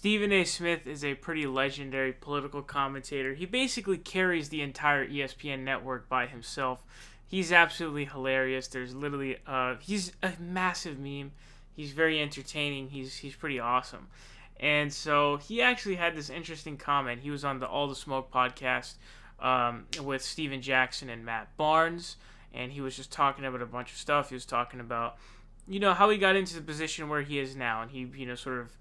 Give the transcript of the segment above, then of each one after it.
Stephen A. Smith is a pretty legendary political commentator. He basically carries the entire ESPN network by himself. He's absolutely hilarious. There's literally he's a massive meme. He's very entertaining. He's pretty awesome. And so he actually had this interesting comment. He was on the All the Smoke podcast with Steven Jackson and Matt Barnes, and he was just talking about a bunch of stuff. He was talking about, how he got into the position where he is now, and he, sort of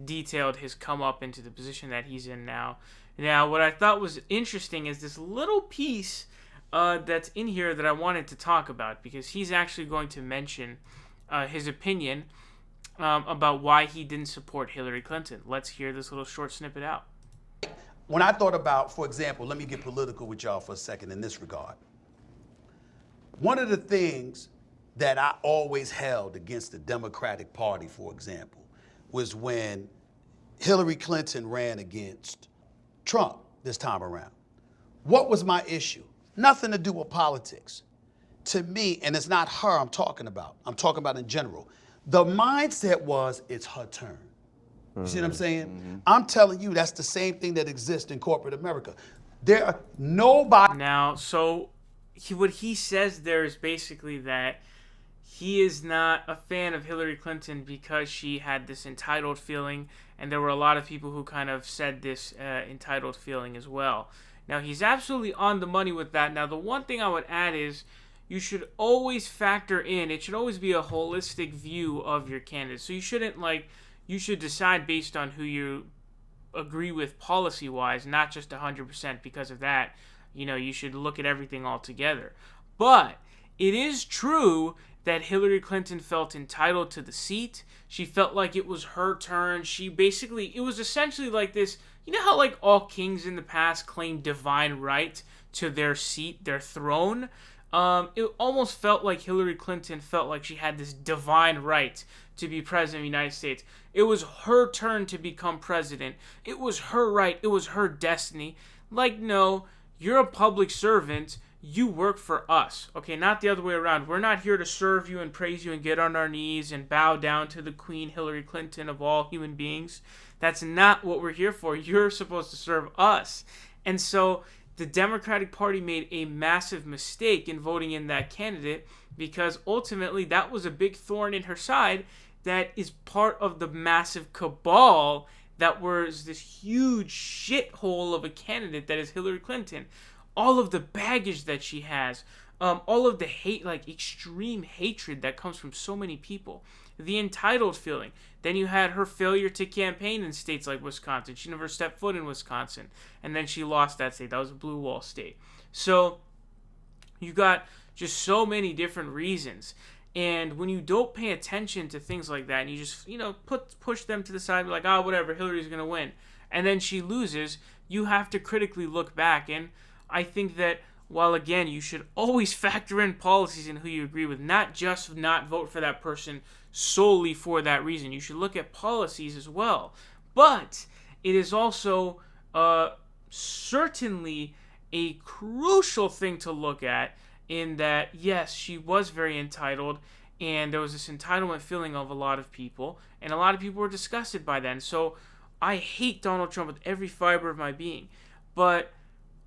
detailed his come up into the position that he's in now. Now, what I thought was interesting is this little piece that's in here that I wanted to talk about, because he's actually going to mention his opinion about why he didn't support Hillary Clinton. Let's hear this little short snippet out. When I thought about, for example, let me get political with y'all for a second in this regard. One of the things that I always held against the Democratic Party, for example, was when Hillary Clinton ran against Trump this time around. What was my issue? Nothing to do with politics. To me, and it's not her I'm talking about in general. The mindset was, it's her turn. You see what I'm saying? Mm-hmm. I'm telling you, that's the same thing that exists in corporate America. There are nobody. Now, so what he says there is basically that he is not a fan of Hillary Clinton because she had this entitled feeling, and there were a lot of people who kind of said this entitled feeling as well. Now, he's absolutely on the money with that. Now, the one thing I would add is you should always factor in, it should always be a holistic view of your candidate. So you should decide based on who you agree with policy-wise, not just 100% because of that. You should look at everything all together. But it is true that Hillary Clinton felt entitled to the seat. She felt like it was her turn. It was essentially like this, how like all kings in the past claimed divine right to their seat, their throne? It almost felt like Hillary Clinton felt like she had this divine right to be president of the United States. It was her turn to become president. It was her right. It was her destiny. Like, no, you're a public servant. You work for us. Okay, not the other way around. We're not here to serve you and praise you and get on our knees and bow down to the Queen Hillary Clinton of all human beings. That's not what we're here for. You're supposed to serve us. And so the Democratic Party made a massive mistake in voting in that candidate, because ultimately that was a big thorn in her side that is part of the massive cabal that was this huge shithole of a candidate that is Hillary Clinton. All of the baggage that she has, all of the hate, like extreme hatred that comes from so many people, the entitled feeling. Then you had her failure to campaign in states like Wisconsin. She never stepped foot in Wisconsin, and then she lost that state. That was a blue wall state. So you got just so many different reasons. And when you don't pay attention to things like that, and you just, push them to the side, like, whatever, Hillary's going to win, and then she loses, you have to critically look back. And I think that while, again, you should always factor in policies and who you agree with, not just not vote for that person solely for that reason. You should look at policies as well. But it is also certainly a crucial thing to look at, in that, yes, she was very entitled, and there was this entitlement feeling of a lot of people, and a lot of people were disgusted by that. And so I hate Donald Trump with every fiber of my being. But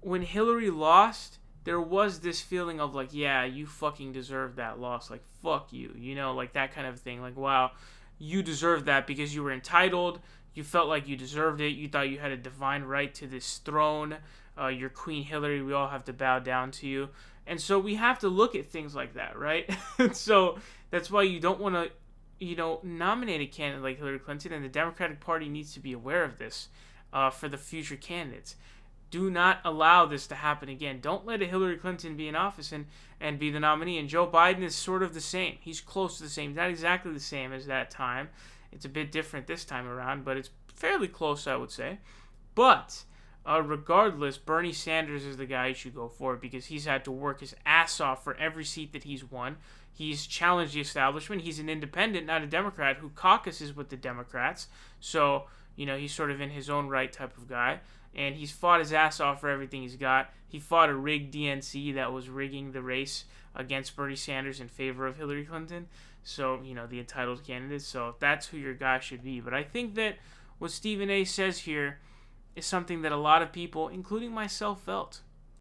when Hillary lost, there was this feeling of like, yeah, you fucking deserve that loss. Like, fuck you, like that kind of thing. Like, wow, you deserve that because you were entitled. You felt like you deserved it. You thought you had a divine right to this throne. You're Queen Hillary. We all have to bow down to you. And so we have to look at things like that, right? So that's why you don't want to, nominate a candidate like Hillary Clinton. And the Democratic Party needs to be aware of this for the future candidates. Do not allow this to happen again. Don't let a Hillary Clinton be in office and be the nominee. And Joe Biden is sort of the same. He's close to the same. Not exactly the same as that time. It's a bit different this time around, but it's fairly close, I would say. But regardless, Bernie Sanders is the guy you should go for, because he's had to work his ass off for every seat that he's won. He's challenged the establishment. He's an independent, not a Democrat, who caucuses with the Democrats. So, he's sort of in his own right type of guy. And he's fought his ass off for everything he's got. He fought a rigged DNC that was rigging the race against Bernie Sanders in favor of Hillary Clinton. So, the entitled candidate. So that's who your guy should be. But I think that what Stephen A says here is something that a lot of people, including myself, felt.